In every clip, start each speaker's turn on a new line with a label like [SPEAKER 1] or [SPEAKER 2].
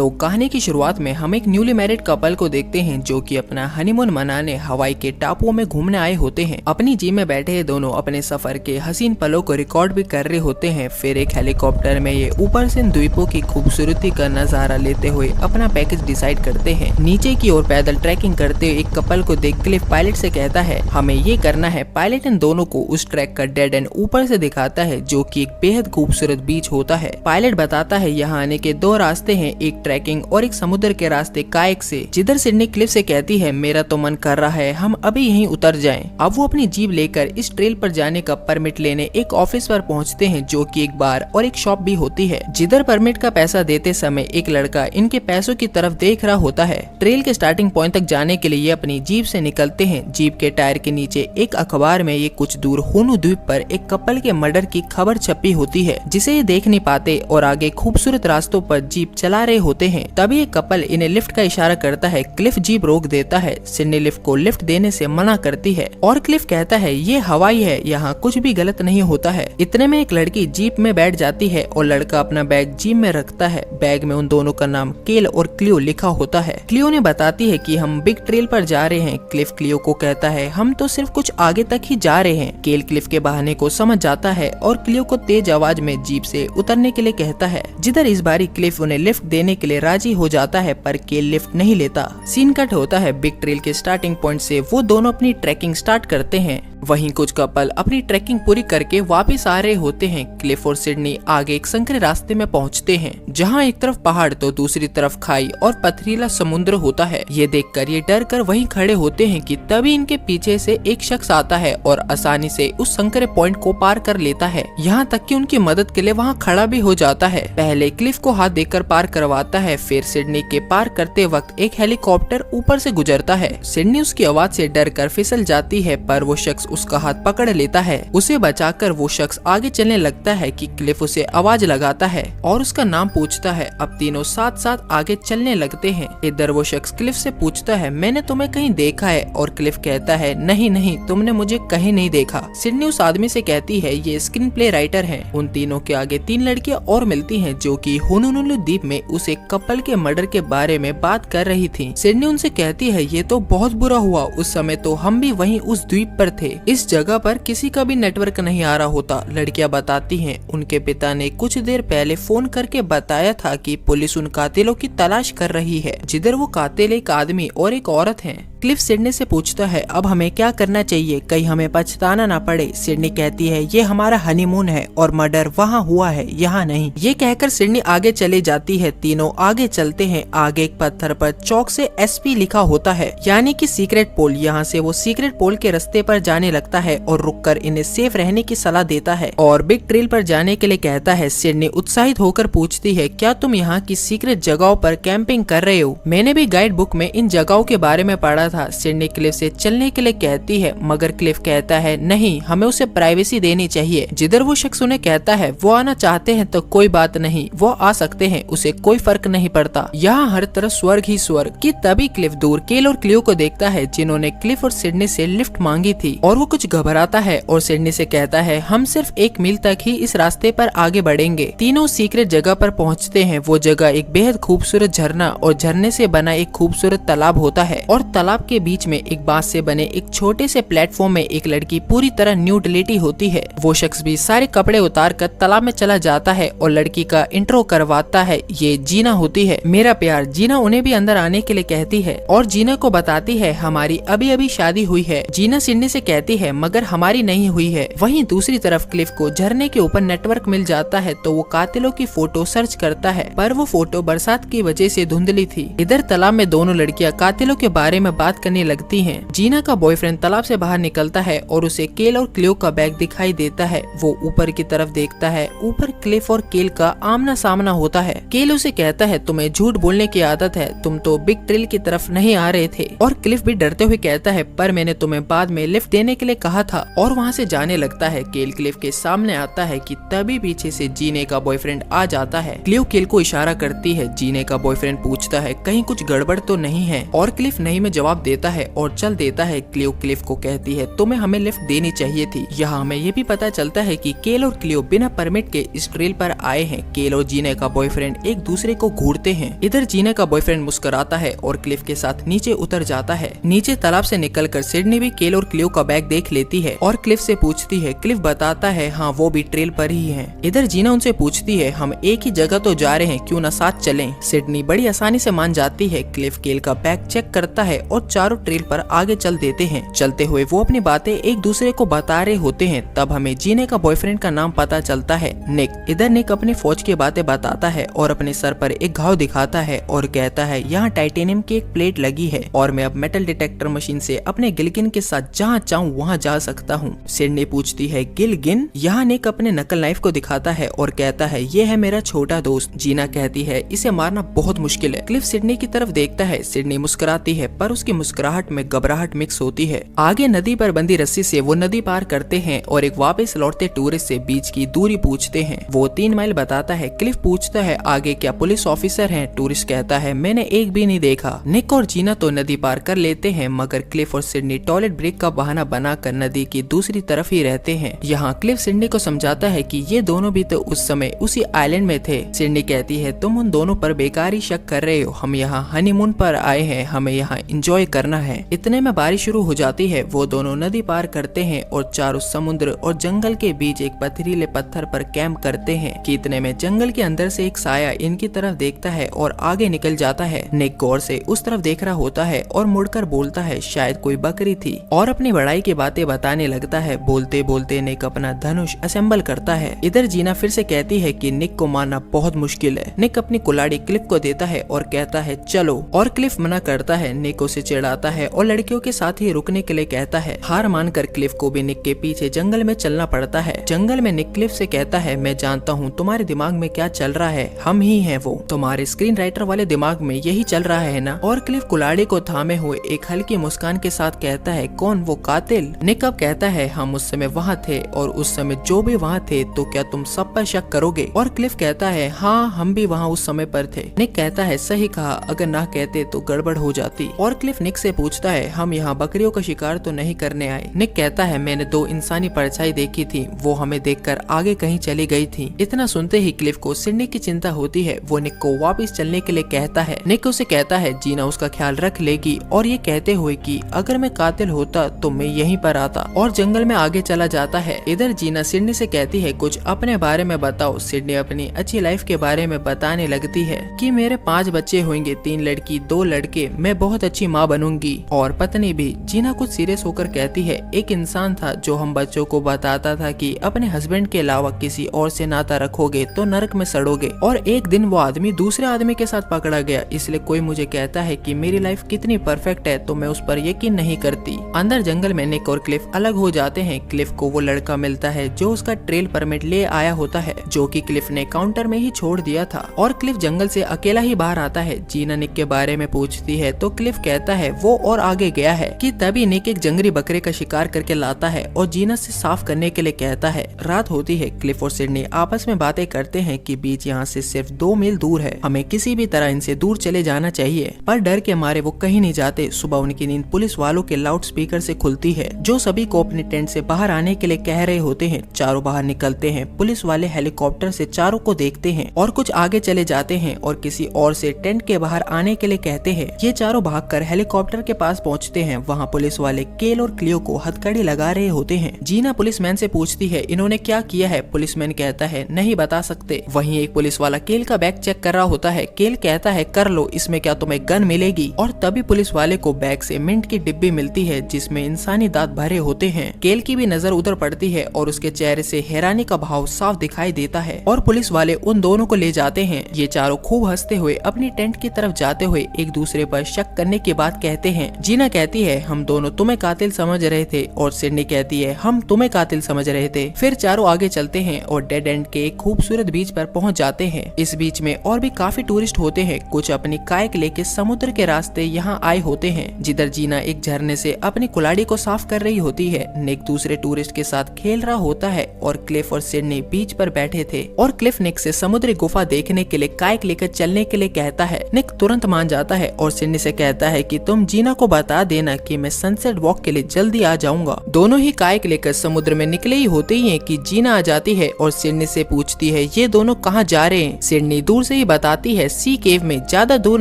[SPEAKER 1] तो कहानी की शुरुआत में हम एक न्यूली मैरिड कपल को देखते हैं जो कि अपना हनीमून मनाने हवाई के टापुओं में घूमने आए होते हैं। अपनी जीप में बैठे ये दोनों अपने सफर के हसीन पलों को रिकॉर्ड भी कर रहे होते हैं। फिर एक हेलीकॉप्टर में ये ऊपर से द्वीपों की खूबसूरती का नजारा लेते हुए अपना पैकेज डिसाइड करते हैं। नीचे की ओर पैदल ट्रैकिंग करते हुए एक कपल को देख क्लिफ पायलट से कहता है हमें ये करना है। पायलट इन दोनों को उस ट्रैक का डेड एंड ऊपर से दिखाता है जो कि एक बेहद खूबसूरत बीच होता है। पायलट बताता है यहाँ आने के दो रास्ते हैं, एक ट्रैकिंग और एक समुद्र के रास्ते कायक से। जिधर सिडनी क्लिफ से कहती है मेरा तो मन कर रहा है हम अभी यहीं उतर जाएं। अब वो अपनी जीप लेकर इस ट्रेल पर जाने का परमिट लेने एक ऑफिस पर पहुंचते हैं जो कि एक बार और एक शॉप भी होती है। जिधर परमिट का पैसा देते समय एक लड़का इनके पैसों की तरफ देख रहा होता है। ट्रेल के स्टार्टिंग पॉइंट तक जाने के लिए ये अपनी जीप से निकलते हैं। जीप के टायर के नीचे एक अखबार में ये कुछ दूर होनू द्वीप पर एक कपल के मर्डर की खबर छपी होती है जिसे ये देख नहीं पाते और आगे खूबसूरत रास्तों पर जीप चला रहे होते हैं। तभी एक कपल इन्हें लिफ्ट का इशारा करता है। क्लिफ जीप रोक देता है। सिडनी लिफ्ट को लिफ्ट देने से मना करती है और क्लिफ कहता है ये हवाई है, यहाँ कुछ भी गलत नहीं होता है। इतने में एक लड़की जीप में बैठ जाती है और लड़का अपना बैग जीप में रखता है। बैग में उन दोनों का नाम केल और क्लियो लिखा होता है। क्लियो ने बताती है कि हम बिग ट्रेल पर जा रहे हैं। क्लिफ क्लियो को कहता है हम तो सिर्फ कुछ आगे तक ही जा रहे हैं। केल क्लिफ के बहाने को समझ जाता है और क्लियो को तेज आवाज में जीप से उतरने के लिए कहता है। जिधर इस बारी क्लिफ उन्हें लिफ्ट देने के लिए राजी हो जाता है पर केल लिफ्ट नहीं लेता। सीन कट होता है बिग ट्रेल के स्टार्टिंग पॉइंट से। वो दोनों अपनी ट्रैकिंग स्टार्ट करते हैं। वहीं कुछ कपल अपनी ट्रैकिंग पूरी करके वापस आ रहे होते हैं। क्लिफ और सिडनी आगे एक संकरे रास्ते में पहुंचते हैं जहां एक तरफ पहाड़ तो दूसरी तरफ खाई और पथरीला समुद्र होता है। ये देखकर ये डर कर वहीं खड़े होते हैं कि तभी इनके पीछे से एक शख्स आता है और आसानी से उस संकरे पॉइंट को पार कर लेता है। यहाँ तक कि उनकी मदद के लिए वहाँ खड़ा भी हो जाता है। पहले क्लिफ को हाथ देकर पार करवाता है। फिर सिडनी के पार करते वक्त एक हेलीकॉप्टर ऊपर से गुजरता है। सिडनी उसकी आवाज से डर कर फिसल जाती है पर वो शख्स उसका हाथ पकड़ लेता है। उसे बचाकर वो शख्स आगे चलने लगता है कि क्लिफ उसे आवाज लगाता है और उसका नाम पूछता है। अब तीनों साथ साथ आगे चलने लगते हैं। इधर वो शख्स क्लिफ से पूछता है मैंने तुम्हें कहीं देखा है और क्लिफ कहता है नहीं नहीं तुमने मुझे कहीं नहीं देखा। सिडनी उस आदमी से कहती है ये स्क्रीन प्ले राइटर है। उन तीनों के आगे तीन लड़कियां और मिलती हैं जो कि होनोलुलु द्वीप में उस एक कपल के मर्डर के बारे में बात कर रही थी। सिडनी उनसे कहती है ये तो बहुत बुरा हुआ, उस समय तो हम भी वहीं उस द्वीप पर थे। इस जगह पर किसी का भी नेटवर्क नहीं आ रहा होता। लड़कियां बताती हैं उनके पिता ने कुछ देर पहले फोन करके बताया था कि पुलिस उन कातिलों की तलाश कर रही है। जिधर वो कातिल एक आदमी और एक औरत हैं। क्लिफ सिडनी से पूछता है अब हमें क्या करना चाहिए, कहीं हमें पछताना ना पड़े। सिडनी कहती है ये हमारा हनीमून है और मर्डर वहाँ हुआ है, यहाँ नहीं। ये कहकर सिडनी आगे चली जाती है। तीनों आगे चलते हैं। आगे एक पत्थर पर चौक से SP लिखा होता है यानी कि सीक्रेट पोल। यहाँ से वो सीक्रेट पोल के रास्ते पर जाने लगता है और रुककर इन्हें सेफ रहने की सलाह देता है और बिग ट्रेल पर जाने के लिए कहता है। सिडनी उत्साहित होकर पूछती है क्या तुम यहाँ की सीक्रेट जगहों पर कैंपिंग कर रहे हो? मैंने भी गाइड बुक में इन जगहों के बारे में पढ़ा था। सिडनी क्लिफ से चलने के लिए कहती है मगर क्लिफ कहता है नहीं हमें उसे प्राइवेसी देनी चाहिए। जिधर वो शख्स उन्हें कहता है वो आना चाहते हैं तो कोई बात नहीं, वो आ सकते हैं, उसे कोई फर्क नहीं पड़ता, यहाँ हर तरफ स्वर्ग ही स्वर्ग। कि तभी क्लिफ दूर केल और क्लियो को देखता है जिन्होंने क्लिफ और सिडनी से लिफ्ट मांगी थी और वो कुछ घबराता है और सिडनी से कहता है हम सिर्फ 1 मील तक ही इस रास्ते पर आगे बढ़ेंगे। तीनों सीक्रेट जगह पर पहुँचते हैं। वो जगह एक बेहद खूबसूरत झरना और झरने से बना एक खूबसूरत तालाब होता है और तालाब के बीच में एक बांस से बने एक छोटे से प्लेटफॉर्म में एक लड़की पूरी तरह न्यूडिलिटी होती है। वो शख्स भी सारे कपड़े उतार कर तालाब में चला जाता है और लड़की का इंट्रो करवाता है। ये जीना होती है मेरा प्यार। जीना उन्हें भी अंदर आने के लिए कहती है और जीना को बताती है हमारी अभी अभी शादी हुई है। जीना सिडनी से कहती है मगर हमारी नहीं हुई है। वहीं दूसरी तरफ क्लिफ को झरने के ऊपर नेटवर्क मिल जाता है तो वो कातिलों की फोटो सर्च करता है पर वो फोटो बरसात की वजह से धुंधली थी। इधर तालाब में दोनों लड़कियां कातिलों के बारे में बात करने लगती हैं। जीना का बॉयफ्रेंड तालाब से बाहर निकलता है और उसे केल और क्लियो का बैग दिखाई देता है। वो ऊपर की तरफ देखता है। ऊपर क्लिफ और केल का आमना सामना होता है। केल उसे कहता है तुम्हें झूठ बोलने की आदत है, तुम तो बिग ट्रेल की तरफ नहीं आ रहे थे। और क्लिफ भी डरते हुए कहता है पर मैंने तुम्हें बाद में लिफ्ट देने के लिए कहा था और वहाँ से जाने लगता है। केल क्लिफ के सामने आता है कि तभी पीछे से जीने का बॉयफ्रेंड आ जाता है। क्लियो केल को इशारा करती है। जीने का बॉयफ्रेंड पूछता है कहीं कुछ गड़बड़ तो नहीं है और क्लिफ नहीं में जवाब जवाब देता है और चल देता है। क्लियो क्लिफ को कहती है तुम्हें हमें लिफ्ट देनी चाहिए थी। यहाँ हमें ये भी पता चलता है कि केल और क्लियो बिना परमिट के इस ट्रेल पर आए हैं। केल और जीना का बॉयफ्रेंड एक दूसरे को घूरते हैं। इधर जीना का बॉयफ्रेंड मुस्कुराता है और क्लिफ के साथ नीचे उतर जाता है। नीचे तालाब से निकलकर सिडनी भी केल और क्लियो का बैग देख लेती है और क्लिफ से पूछती है। क्लिफ बताता है हाँ वो भी ट्रेल पर ही है। इधर जीना उनसे पूछती है हम एक ही जगह तो जा रहे हैं, क्यों ना साथ चलें। सिडनी बड़ी आसानी से मान जाती है। क्लिफ केल का बैग चेक करता है और चारों ट्रेल पर आगे चल देते हैं। चलते हुए वो अपनी बातें एक दूसरे को बता रहे होते हैं। तब हमें जीने का बॉयफ्रेंड का नाम पता चलता है, निक। इधर निक अपनी फौज की बातें बताता है और अपने सर पर एक घाव दिखाता है और कहता है यहाँ टाइटेनियम की एक प्लेट लगी है और मैं अब मेटल डिटेक्टर मशीन से अपने गिलगिन के साथ जहाँ चाहूँ वहाँ जा सकता हूँ। सिडनी पूछती है गिलगिन? यहाँ निक अपने नकल नाइफ को दिखाता है और कहता है ये है मेरा छोटा दोस्त। जीना कहती है इसे मारना बहुत मुश्किल है। क्लिफ सिडनी की तरफ देखता है। सिडनी मुस्कुराती है पर उसकी मुस्कुराहट में घबराहट मिक्स होती है। आगे नदी पर बंधी रस्सी से वो नदी पार करते हैं और एक वापस लौटते टूरिस्ट से बीच की दूरी पूछते हैं। वो 3 माइल बताता है। क्लिफ पूछता है आगे क्या पुलिस ऑफिसर हैं? टूरिस्ट कहता है मैंने एक भी नहीं देखा। निक और जीना तो नदी पार कर लेते हैं मगर क्लिफ और सिडनी टॉयलेट ब्रेक का बहाना बनाकर नदी की दूसरी तरफ ही रहते हैं। यहाँ क्लिफ सिडनी को समझाता है कि ये दोनों भी तो उस समय उसी आइलैंड में थे। सिडनी कहती है तुम उन दोनों पर बेकार ही शक कर रहे हो, हम यहाँ हनीमून पर आए हैं, हमें यहाँ एंजॉय करना है। इतने में बारिश शुरू हो जाती है। वो दोनों नदी पार करते हैं और चारों समुद्र और जंगल के बीच एक पथरीले पत्थर पर कैंप करते हैं कि इतने में जंगल के अंदर से एक साया इनकी तरफ देखता है और आगे निकल जाता है। निक गौर से उस तरफ देख रहा होता है और मुड़कर बोलता है शायद कोई बकरी थी और अपनी बड़ाई की बातें बताने लगता है। बोलते बोलते निक अपना धनुष असेंबल करता है। इधर जीना फिर से कहती है कि निक को मारना बहुत मुश्किल है। निक अपनी कुल्हाड़ी क्लिफ को देता है और कहता है चलो, और क्लिफ मना करता है। निक उसे चिढ़ाता है और लड़कियों के साथ ही रुकने के लिए कहता है। हार मानकर क्लिफ को भी निक के पीछे जंगल में चलना पड़ता है। जंगल में निक क्लिफ से कहता है मैं जानता हूँ तुम्हारे दिमाग में क्या चल रहा है, हम ही हैं वो। तुम्हारे स्क्रीन राइटर वाले दिमाग में यही चल रहा है ना? और क्लिफ कुल्हाड़ी को थामे हुए एक हल्की मुस्कान के साथ कहता है कौन, वो कातिल? निक अब कहता है हम उस समय वहाँ थे और उस समय जो भी वहाँ थे तो क्या तुम सब पर शक करोगे? और क्लिफ कहता है हाँ हम भी वहाँ उस समय पर थे। निक कहता है सही कहा, अगर ना कहते तो गड़बड़ हो जाती। और क्लिफ निक से पूछता है हम यहाँ बकरियों का शिकार तो नहीं करने आए? निक कहता है मैंने 2 इंसानी परछाई देखी थी, वो हमें देखकर आगे कहीं चली गई थी। इतना सुनते ही क्लिफ को सिडनी की चिंता होती है। वो निक को वापस चलने के लिए कहता है। निक उसे कहता है जीना उसका ख्याल रख लेगी और ये कहते हुए कि अगर मैं कातिल होता तो मैं यहीं पर आता, और जंगल में आगे चला जाता है। इधर जीना सिडनी से कहती है कुछ अपने बारे में बताओ। सिडनी अपनी अच्छी लाइफ के बारे में बताने लगती है कि मेरे 5 बच्चे होंगे, 3 लड़की 2 लड़के, मैं बहुत अच्छी माँ बनूंगी और पत्नी भी। जीना कुछ सीरियस होकर कहती है एक इंसान था जो हम बच्चों को बताता था कि अपने हस्बैंड के अलावा किसी और से नाता रखोगे तो नरक में सड़ोगे, और एक दिन वो आदमी दूसरे आदमी के साथ पकड़ा गया। इसलिए कोई मुझे कहता है कि मेरी लाइफ कितनी परफेक्ट है तो मैं उस पर यकीन नहीं करती। अंदर जंगल में निक और क्लिफ अलग हो जाते हैं। क्लिफ को वो लड़का मिलता है जो उसका ट्रेल परमिट ले आया होता है, जो कि क्लिफ ने काउंटर में ही छोड़ दिया था, और क्लिफ जंगल से अकेला ही बाहर आता है। जीना निक के बारे में पूछती है तो क्लिफ कहता है वो और आगे गया है कि तभी निक एक जंगली बकरे का शिकार करके लाता है और जीना से साफ करने के लिए कहता है। रात होती है। क्लिफ और सिडनी आपस में बातें करते हैं कि बीच यहाँ से सिर्फ 2 मील दूर है, हमें किसी भी तरह इनसे दूर चले जाना चाहिए, पर डर के मारे वो कहीं नहीं जाते। सुबह उनकी नींद पुलिस वालों के लाउड स्पीकर से खुलती है जो सभी को अपने टेंट से बाहर आने के लिए कह रहे होते हैं। चारों बाहर निकलते हैं। पुलिस वाले हेलीकॉप्टर से चारों को देखते हैं और कुछ आगे चले जाते हैं और किसी और से टेंट के बाहर आने के लिए कहते हैं। ये चारों भागकर हेलीकॉप्टर के पास पहुंचते हैं। वहाँ पुलिस वाले केल और क्लियो को हथकड़ी लगा रहे होते हैं। जीना पुलिसमैन से पूछती है इन्होंने क्या किया है? पुलिसमैन कहता है नहीं बता सकते। वहीं एक पुलिस वाला केल का बैग चेक कर रहा होता है। केल कहता है कर लो, इसमें क्या तुम्हें गन मिलेगी? और तभी पुलिस वाले को बैग से मिंट की डिब्बी मिलती है जिसमें इंसानी दांत भरे होते हैं। केल की भी नजर उधर पड़ती है और उसके चेहरे से हैरानी का भाव साफ दिखाई देता है और पुलिस वाले उन दोनों को ले जाते हैं। ये चारों खूब हंसते हुए अपनी टेंट की तरफ जाते हुए एक दूसरे पर शक करने की बात कहते हैं। जीना कहती है हम दोनों तुम्हें कातिल समझ रहे थे, और सिडनी कहती है हम तुम्हें कातिल समझ रहे थे। फिर चारों आगे चलते हैं और डेड एंड के एक खूबसूरत बीच पर पहुंच जाते हैं। इस बीच में और भी काफी टूरिस्ट होते हैं। कुछ अपनी काइक लेके समुद्र के रास्ते यहाँ आए होते हैं। जिधर जीना एक झरने से अपनी कुल्हाड़ी को साफ कर रही होती है। निक दूसरे टूरिस्ट के साथ खेल रहा होता है और क्लिफ और सिडनी बीच पर बैठे थे, और क्लिफ निक से समुद्री गुफा देखने के लिए काइक लेकर चलने के लिए कहता है। निक तुरंत मान जाता है और सिडनी से कहता है कि तुम जीना को बता देना कि मैं सनसेट वॉक के लिए जल्दी आ जाऊंगा। दोनों ही काइक लेकर समुद्र में निकले ही होते ही हैं कि जीना आ जाती है और सिडनी से पूछती है ये दोनों कहाँ जा रहे हैं। सिडनी दूर से ही बताती है सी केव में, ज्यादा दूर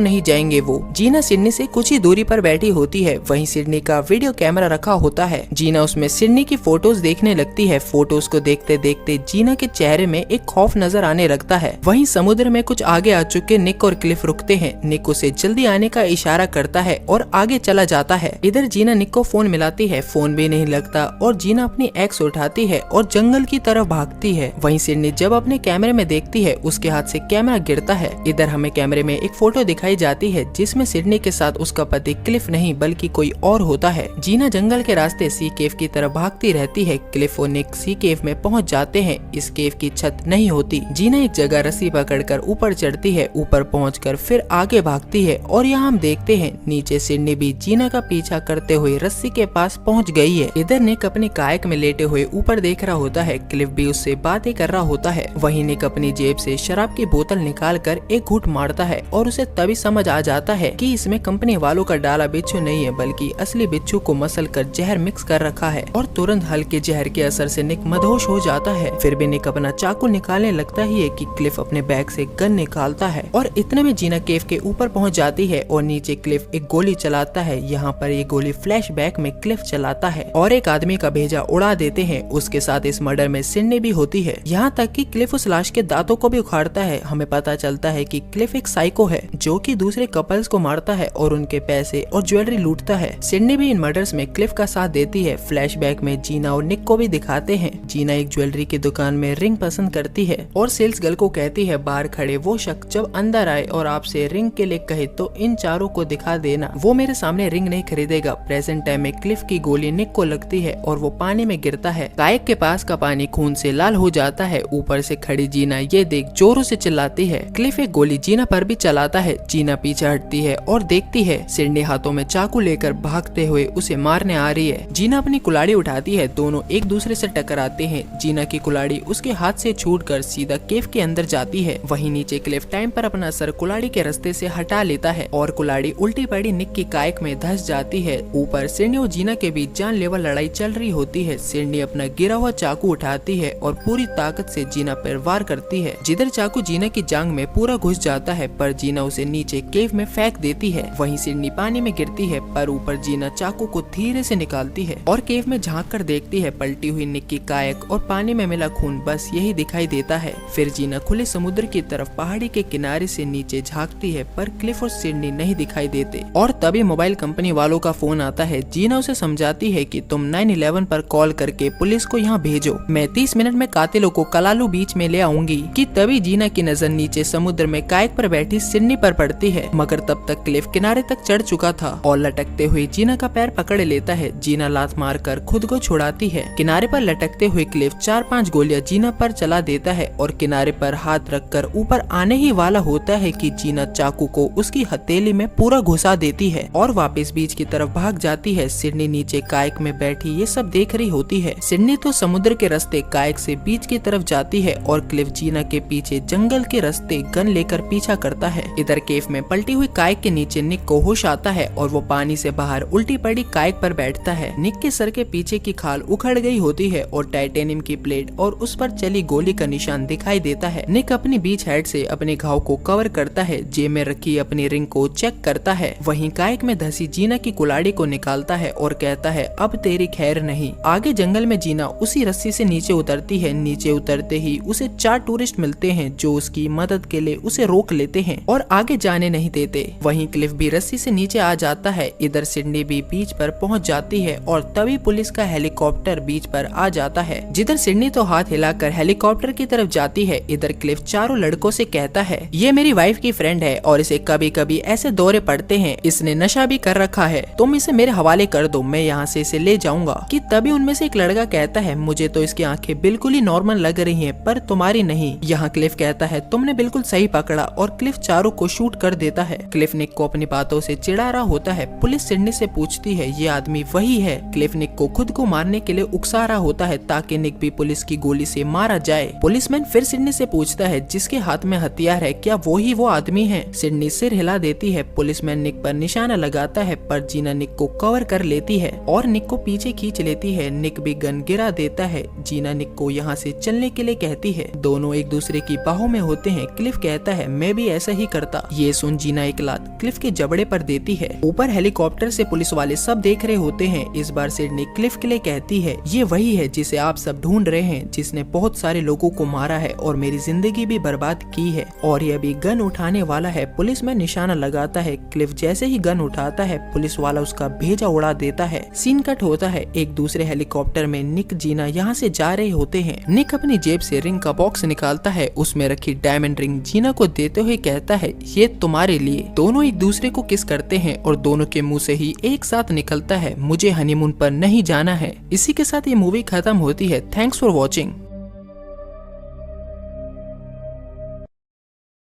[SPEAKER 1] नहीं जाएंगे वो। जीना सिडनी से कुछ ही दूरी पर बैठी होती है। वहीं सिडनी का वीडियो कैमरा रखा होता है। जीना उसमें सिडनी की फोटोज देखने लगती है। फोटोज को देखते देखते जीना के चेहरे में एक खौफ नजर आने लगता है। वहीं समुद्र में कुछ आगे आ चुके निक और क्लिफ रुकते हैं। निक उसे जल्दी आने का इशारा करता है और आगे चला जाता है। इधर जीना निक को फोन मिलाती है, फोन भी नहीं लगता और जीना अपनी एक्स उठाती है और जंगल की तरफ भागती है। वहीं सिडनी जब अपने कैमरे में देखती है उसके हाथ से कैमरा गिरता है। इधर हमें कैमरे में एक फोटो दिखाई जाती है जिसमें सिडनी के साथ उसका पति क्लिफ नहीं बल्कि कोई और होता है। जीना जंगल के रास्ते सी केव की तरफ भागती रहती है। क्लिफ और निक सी केव में पहुंच जाते हैं। इस केव की छत नहीं होती। जीना एक जगह रस्सी पकड़कर ऊपर चढ़ती है। ऊपर पहुंचकर फिर आगे भागती है और यहाँ हम देखते हैं नीचे सिडनी भी जीना का पीछा करते हुए रस्सी के पास पहुंच गई है। इधर निक अपने कायक में लेटे हुए ऊपर देख रहा होता है। क्लिफ भी उससे बातें कर रहा होता है। वहीं निक अपनी जेब से शराब की बोतल निकाल कर एक घूंट मारता है और उसे तभी समझ आ जाता है कि इसमें कंपनी वालों का डाला बिच्छू नहीं है बल्कि असली बिच्छू को मसल कर जहर मिक्स कर रखा है। और तुरंत हल्के जहर के असर से निक मदहोश हो जाता है। फिर भी निक अपना चाकू निकालने लगता ही है कि क्लिफ अपने बैग से गन निकालता है और इतने में जीना केव के ऊपर पहुंच जाती है और नीचे क्लिफ एक गोली चलाता है। यहाँ पर ये गोली फ्लैशबैक में क्लिफ चलाता है और एक आदमी का भेजा उड़ा देते हैं। उसके साथ इस मर्डर में सिडनी भी होती है। यहाँ तक कि क्लिफ उस लाश के दांतों को भी उखाड़ता है। हमें पता चलता है कि क्लिफ एक साइको है जो कि दूसरे कपल्स को मारता है और उनके पैसे और ज्वेलरी लूटता है। सिडनी भी इन मर्डर्स में क्लिफ का साथ देती है। फ्लैशबैक में जीना और निक को भी दिखाते हैं। जीना एक ज्वेलरी की दुकान में रिंग पसंद करती है और सेल्स गर्ल को कहती है बाहर खड़े वो शख्स जब अंदर आए और आपसे रिंग के लिए कहे तो इन चारों को दिखा देना, वो मेरे सामने रिंग नहीं खरीदेगा। प्रेजेंट टाइम में क्लिफ की गोली निक को लगती है और वो पानी में गिरता है। कायक के पास का पानी खून से लाल हो जाता है। ऊपर से खड़ी जीना ये देख जोरों से चिल्लाती है। क्लिफ एक गोली जीना पर भी चलाता है। जीना पीछे हटती है और देखती है सिडनी हाथों में चाकू लेकर भागते हुए उसे मारने आ रही है। जीना अपनी कुल्हाड़ी उठाती है। दोनों एक दूसरे से टकराते हैं। जीना की कुल्हाड़ी उसके हाथ से छूटकर सीधा केव के अंदर जाती है। वहीं नीचे क्लिफ टाइम पर अपना सर कुल्हाड़ी के रास्ते से हटा लेता है और कुल्हाड़ी उल्टी पड़ी निक की कायक में धंस जाती है। ऊपर सिडनी और जीना के बीच जानलेवा लड़ाई चल रही होती है। सिडनी अपना गिरा हुआ चाकू उठाती है और पूरी ताकत से जीना पर वार करती है। जिधर चाकू जीना की जांग में पूरा घुस जाता है पर जीना उसे नीचे केव में फेंक देती है। वहीं सिडनी पानी में गिरती है पर ऊपर जीना चाकू को धीरे से निकालती है और केव में झांक कर देखती है। पलटी हुई निक की कायक और पानी में मिला खून बस यही दिखाई देता है। फिर जीना खुले समुद्र की तरफ पहाड़ी के किनारे से नीचे झांकती है पर क्लिफ और सिडनी नहीं दिखाई देते। और तभी मोबाइल कंपनी वालों का फोन आता है। जीना उसे समझाती है कि तुम 911 पर कॉल करके पुलिस को यहाँ भेजो, मैं 30 मिनट में कातिलों को कलालू बीच में ले आऊंगी। कि तभी जीना की नजर नीचे समुद्र में कायक पर बैठी सिडनी पर पड़ती है मगर तब तक क्लिफ किनारे तक चढ़ चुका था और लटकते हुए जीना का पैर पकड़ लेता है। जीना लात मारकर खुद को छुड़ाती है। किनारे पर लटकते हुए क्लिफ 4-5 गोलियां जीना पर चला देता है और किनारे पर हाथ रखकर ऊपर आने ही वाला होता है कि जीना चाकू को उसकी हथेली में पूरा घुसा देती है और वापस बीच की तरफ भाग जाती है। सिडनी नीचे कायक में बैठी ये सब देख रही होती है। सिडनी तो समुद्र के रास्ते कायक से बीच की तरफ जाती है और क्लिफ जीना के पीछे जंगल के रास्ते गन लेकर पीछा करता है। इधर केव में पलटी हुई कायक के नीचे निक को होश आता है और वो पानी से बाहर उल्टी पड़ी कायक पर बैठता है। निक के सर के पीछे की खाल उखड़ गई होती है और टाइटेनियम की प्लेट और उस पर चली गोली का निशान दिखाई देता है। निक अपनी बीच हेड से अपने घाव को कवर करता है। जेब में रखी अपनी रिंग को चेक करता है। वहीं कायक में धसी जीना की कुल्हाड़ी को निकालता है और कहता है अब तेरी खैर नहीं। आगे जंगल में जीना उसी रस्सी से नीचे उतरती है। नीचे उतरते ही उसे 4 टूरिस्ट मिलते हैं जो उसकी मदद के लिए उसे रोक लेते हैं और आगे जाने नहीं देते। वहीं क्लिफ भी रस्सी से नीचे आ जाता है। इधर सिडनी भी बीच पर पहुंच जाती है और तभी पुलिस का हेलीकॉप्टर बीच पर आ जाता है। जिधर सिडनी तो हाथ हिलाकर हेलीकॉप्टर की तरफ जाती है। इधर क्लिफ चारों लड़कों से कहता है ये मेरी वाइफ की फ्रेंड है और इसे कभी कभी ऐसे दौरे पड़ते हैं, इसने नशा भी कर रखा है, तुम इसे मेरे हवाले कर दो, मैं यहाँ से इसे ले जाऊंगा। कि तभी उनमें से एक लड़का कहता है मुझे तो इसकी आंखें बिल्कुल ही नॉर्मल लग रही हैं पर तुम्हारी नहीं। यहाँ क्लिफ कहता है तुमने बिल्कुल सही पकड़ा और क्लिफ चारों को शूट कर देता है। क्लिफ निक को अपनी बातों से चिढ़ा रहा होता है। पुलिस सिडनी से पूछती है ये आदमी वही है। क्लिफ निक को खुद को मारने के लिए उकसा रहा होता है ताकि निक भी पुलिस की गोली से मारा जाए। पुलिसमैन फिर सिडनी से पूछता है जिसके हाथ में हथियार है क्या वो ही वो आदमी है। सिडनी सिर हिला देती है। पुलिसमैन निक पर निशाना लगाता है पर जीना निक को कवर कर लेती है और निक को पीछे खींच लेती है। निक भी गन गिरा देता है। जीना निक को यहाँ से चलने के लिए कहती है। दोनों एक दूसरे की बाहों में होते हैं। क्लिफ कहता है मैं भी ऐसा ही करता। ये सुन जीना एक लात क्लिफ के जबड़े पर देती है। ऊपर हेलीकॉप्टर से पुलिस वाले सब देख रहे होते हैं। इस बार सिडनी क्लिफ के लिए कहती है ये वही है जिसे आप सब ढूंढ रहे हैं, जिसने बहुत सारे लोगों को मारा है और मेरी जिंदगी भी बर्बाद की है और ये अभी गन उठाने वाला है। पुलिस में निशाना लगाता है। क्लिफ जैसे ही गन उठाता है पुलिस वाला उसका भेजा उड़ा देता है। सीन कट होता है। एक दूसरे हेलीकॉप्टर में निक जीना यहाँ से जा रहे होते हैं। निक अपनी जेब से रिंग का बॉक्स निकालता है। उसमें रखी डायमंड रिंग जीना को देते हुए कहता है ये तुम्हारे लिए। दोनों एक दूसरे को किस करते हैं और दोनों के मुंह से ही एक साथ निकलता है मुझे हनीमून पर नहीं जाना है। इसी के साथ ये मूवी खत्म होती है। Thanks for watching.